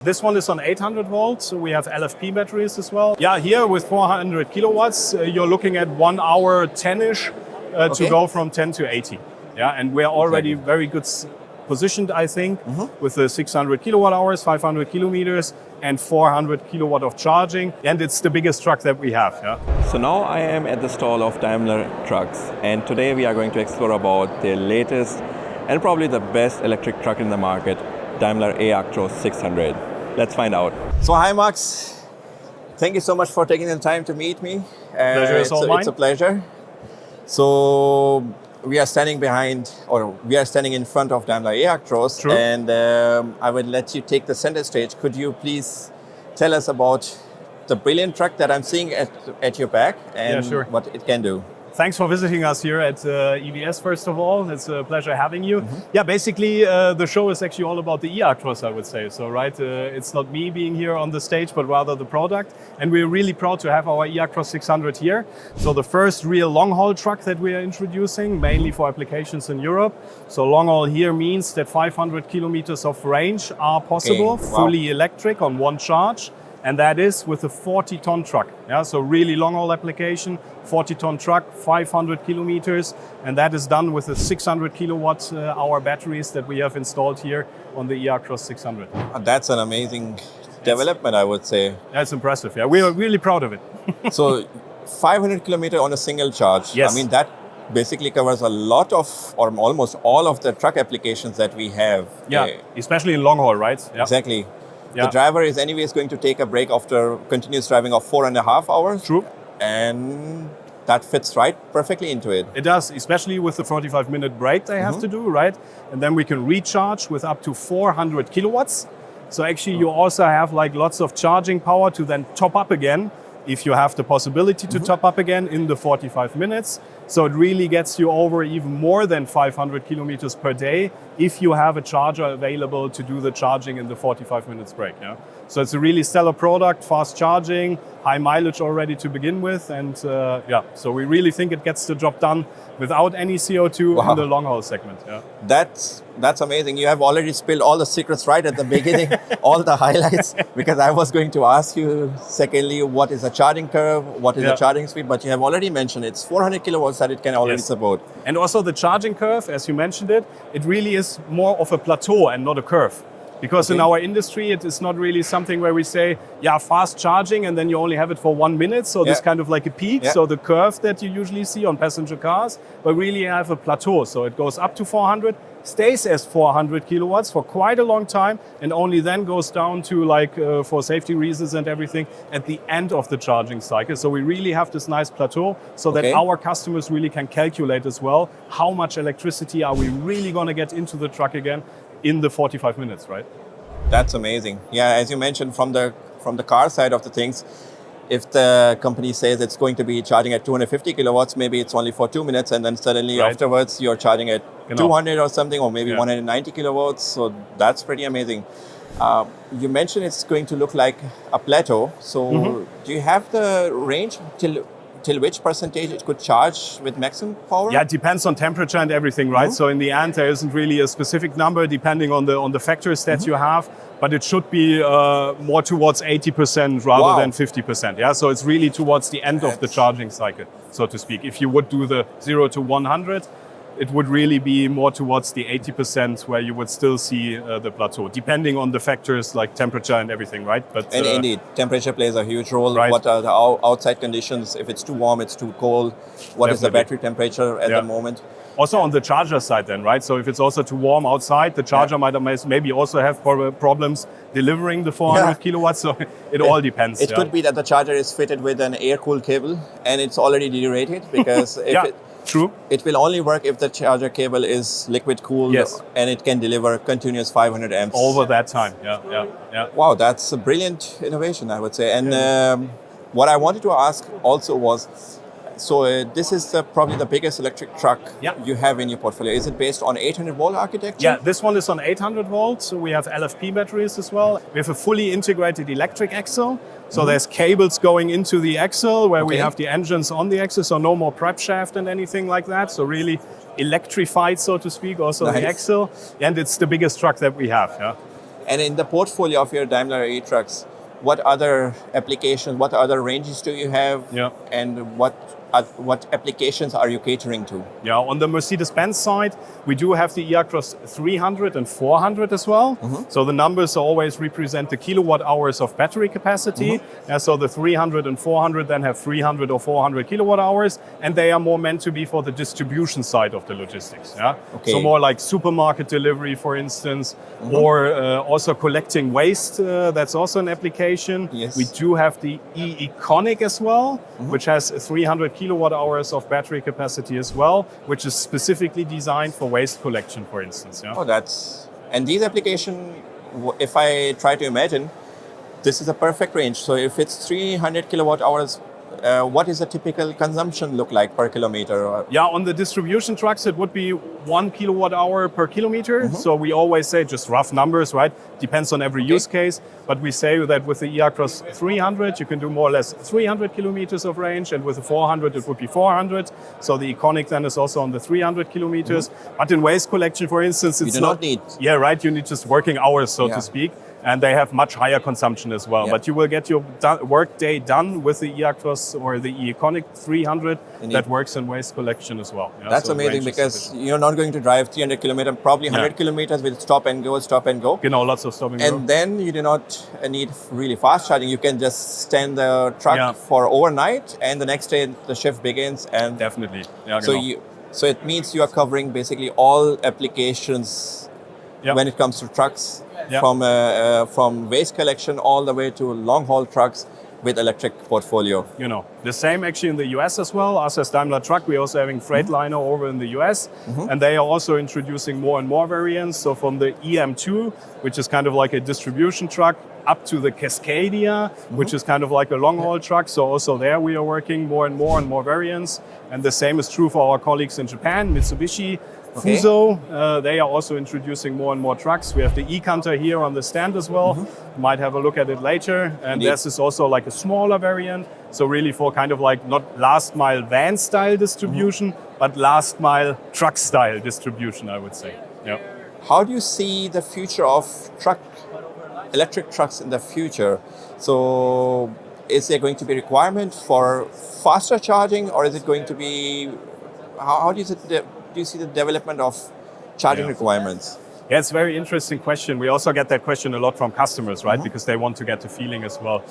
This one is on 800 volts, so we have LFP batteries as well. Yeah, here with 400 kilowatts, you're looking at 1 hour 10-ish to go from 10 to 80. Yeah, and we're already very good positioned, I think, with the 600 kilowatt hours, 500 kilometers, and 400 kilowatt of charging. And it's the biggest truck that we have. Yeah. So now I am at the stall of Daimler Trucks, and today we are going to explore about the latest and probably the best electric truck in the market, Daimler eActros 600. Let's find out. So hi Max, thank you so much for taking the time to meet me. Pleasure is all mine. It's a pleasure. So we are standing in front of Daimler eActros. True. And I would let you take the center stage. Could you please tell us about the brilliant truck that I'm seeing at your back and what it can do? Thanks for visiting us here at EBS, first of all. It's a pleasure having you. Yeah, basically the show is actually all about the eActros, I would say. So, right, it's not me being here on the stage, but rather the product. And we're really proud to have our eActros 600 here. So the first real long-haul truck that we are introducing, mainly for applications in Europe. So long-haul here means that 500 kilometers of range are possible, fully electric on one charge. And that is with a 40-ton truck. Yeah, so really long-haul application, 40-ton truck, 500 kilometers, and that is done with the 600 kilowatt hour batteries that we have installed here on the eActros 600. That's an amazing development, I would say. That's impressive. Yeah, we are really proud of it. So 500 kilometers on a single charge. Yes. I mean, that basically covers a lot of, or almost all of the truck applications that we have. Yeah, especially in long-haul, right? Yeah. Exactly. Yeah. The driver is anyways going to take a break after continuous driving of 4.5 hours. True. And that fits right perfectly into it. It does, especially with the 45-minute break they have to do, right? And then we can recharge with up to 400 kilowatts. So actually you also have like lots of charging power to then top up again if you have the possibility to top up again in the 45 minutes. So it really gets you over even more than 500 kilometers per day if you have a charger available to do the charging in the 45 minutes break. Yeah? So it's a really stellar product, fast charging, high mileage already to begin with. And so we really think it gets the job done without any CO2 in the long haul segment. Yeah. That's amazing. You have already spilled all the secrets right at the beginning, all the highlights, because I was going to ask you, secondly, what is the charging curve, what is the charging speed, but you have already mentioned it's 400 kilowatts that it can already support. And also the charging curve, as you mentioned it really is more of a plateau and not a curve. Because in our industry, it is not really something where we say, fast charging, and then you only have it for 1 minute. So this kind of like a peak. So the curve that you usually see on passenger cars, but really you have a plateau. So it goes up to 400, stays as 400 kilowatts for quite a long time, and only then goes down to for safety reasons and everything at the end of the charging cycle. So we really have this nice plateau so that our customers really can calculate as well how much electricity are we really going to get into the truck again in the 45 minutes, right? That's amazing. Yeah, as you mentioned, from the car side of the things, if the company says it's going to be charging at 250 kilowatts, maybe it's only for 2 minutes, and then suddenly afterwards you're charging at 200 or something, or maybe 190 kilowatts. So that's pretty amazing. You mentioned it's going to look like a Plateau. So do you have the range till which percentage it could charge with maximum power? Yeah, it depends on temperature and everything, right? So in the end, there isn't really a specific number depending on the factors that you have, but it should be more towards 80% rather than 50%. Yeah, so it's really towards the end of the charging cycle, so to speak. If you would do the 0 to 100, it would really be more towards the 80% where you would still see the plateau, depending on the factors like temperature and everything, right? But and indeed, temperature plays a huge role. Right. What are the outside conditions? If it's too warm, it's too cold. What is the battery temperature at the moment? Also on the charger side then, right? So if it's also too warm outside, the charger might maybe also have problems delivering the 400 kilowatts. So it all depends. It could be that the charger is fitted with an air-cooled cable and it's already derated because True. It will only work if the charger cable is liquid cooled and it can deliver continuous 500 amps. Over that time, yeah. Wow, that's a brilliant innovation, I would say. And what I wanted to ask also was, so this is probably the biggest electric truck you have in your portfolio. Is it based on 800 volt architecture? Yeah, this one is on 800 volts. So we have LFP batteries as well. We have a fully integrated electric axle. So there's cables going into the axle where we have the engines on the axle. So no more prep shaft and anything like that. So really electrified, so to speak, also the axle. And it's the biggest truck that we have. Yeah. And in the portfolio of your Daimler eTrucks, what other applications, what other ranges do you have? Yeah. And what applications are you catering to? Yeah, on the Mercedes-Benz side, we do have the eActros 300 and 400 as well. So the numbers always represent the kilowatt hours of battery capacity. So the 300 and 400 then have 300 or 400 kilowatt hours, and they are more meant to be for the distribution side of the logistics. Yeah. Okay. So more like supermarket delivery, for instance, or also collecting waste. That's also an application. Yes. We do have the eEconic as well, which has 300 kilowatt hours of battery capacity as well, which is specifically designed for waste collection, for instance. Yeah? Oh, and these applications, if I try to imagine, this is a perfect range. So if it's 300 kilowatt hours, what is a typical consumption look like per kilometer? Yeah, on the distribution trucks, it would be 1 kilowatt hour per kilometer. So we always say just rough numbers, right? Depends on every use case. But we say that with the eActros 300, you can do more or less 300 kilometers of range. And with the 400, it would be 400. So the Econic then is also on the 300 kilometers. But in waste collection, for instance, it's you do not need. Yeah, right. You need just working hours, so to speak. And they have much higher consumption as well. But you will get your work day done with the eActros or the eEconic 300 that works in waste collection as well. Yeah, that's so amazing because you're not going to drive 300 kilometers, probably 100 kilometers with stop and go. Lots of stop and go. And then you do not need really fast charging. You can just stand the truck for overnight and the next day the shift begins. And definitely. Yeah, so it means you are covering basically all applications when it comes to trucks. From waste collection all the way to long haul trucks with electric portfolio. The same actually in the US as well. Us as Daimler Truck, we're also having Freightliner over in the US. And they are also introducing more and more variants. So from the EM2, which is kind of like a distribution truck, up to the Cascadia, which is kind of like a long haul truck. So also there we are working more and more variants. And the same is true for our colleagues in Japan, Mitsubishi. Fuso, they are also introducing more and more trucks. We have the e-Canter here on the stand as well. You might have a look at it later. And this is also like a smaller variant. So really for kind of like not last mile van style distribution, but last mile truck style distribution, I would say. Yeah. How do you see the future of electric trucks in the future? So is there going to be a requirement for faster charging, or is it going to be, how do you see the development of charging requirements? Yeah, it's a very interesting question. We also get that question a lot from customers, right? Because they want to get the feeling as well.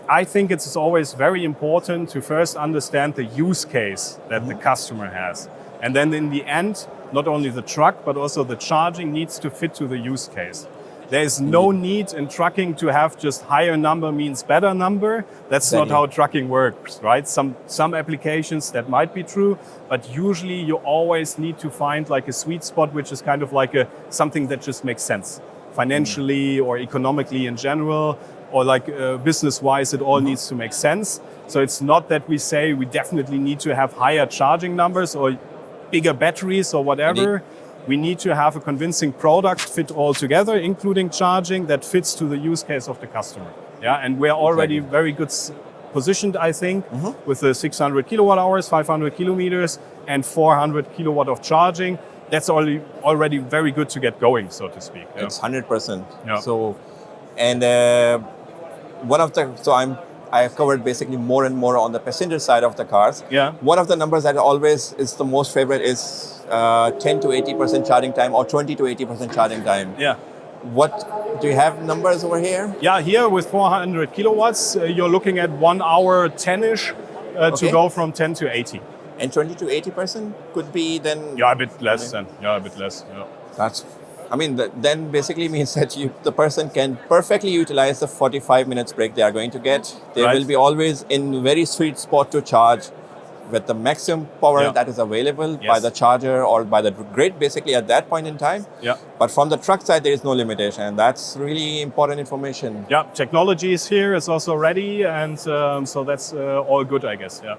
I think it's always very important to first understand the use case that the customer has. And then in the end, not only the truck, but also the charging needs to fit to the use case. There is no need in trucking to have just higher number means better number. That's not how trucking works, right? Some applications that might be true, but usually you always need to find like a sweet spot, which is kind of like something that just makes sense financially or economically in general, or like business-wise, it all needs to make sense. So it's not that we say we definitely need to have higher charging numbers or bigger batteries or whatever. We need to have a convincing product fit all together, including charging that fits to the use case of the customer. Yeah, and we're already very good positioned, I think, with the 600 kilowatt hours, 500 kilometers, and 400 kilowatt of charging. That's already very good to get going, so to speak. Yeah. It's 100%. Yeah. So, and I have covered basically more and more on the passenger side of the cars. Yeah. One of the numbers that always is the most favorite is 10 to 80% charging time or 20 to 80% charging time. Yeah. What do you have numbers over here? Yeah, here with 400 kilowatts, you're looking at 1 hour 10-ish to go from 10 to 80. And 20 to 80% could be then? Yeah, a bit less then. Yeah, a bit less. Yeah. Then basically means that the person can perfectly utilize the 45 minutes break they are going to get. They will be always in very sweet spot to charge with the maximum power that is available by the charger or by the grid basically at that point in time. Yeah. But from the truck side, there is no limitation. And that's really important information. Yeah, technology is here, it's also ready. And so that's all good, I guess. Yeah.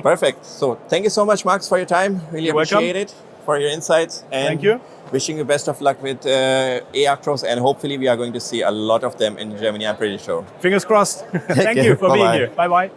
Perfect. So thank you so much, Max, for your time. Really appreciate it, for your insights. And thank you. Wishing you best of luck with eActros, and hopefully we are going to see a lot of them in Germany, I'm pretty sure. Fingers crossed. Thank you for being here. Bye-bye.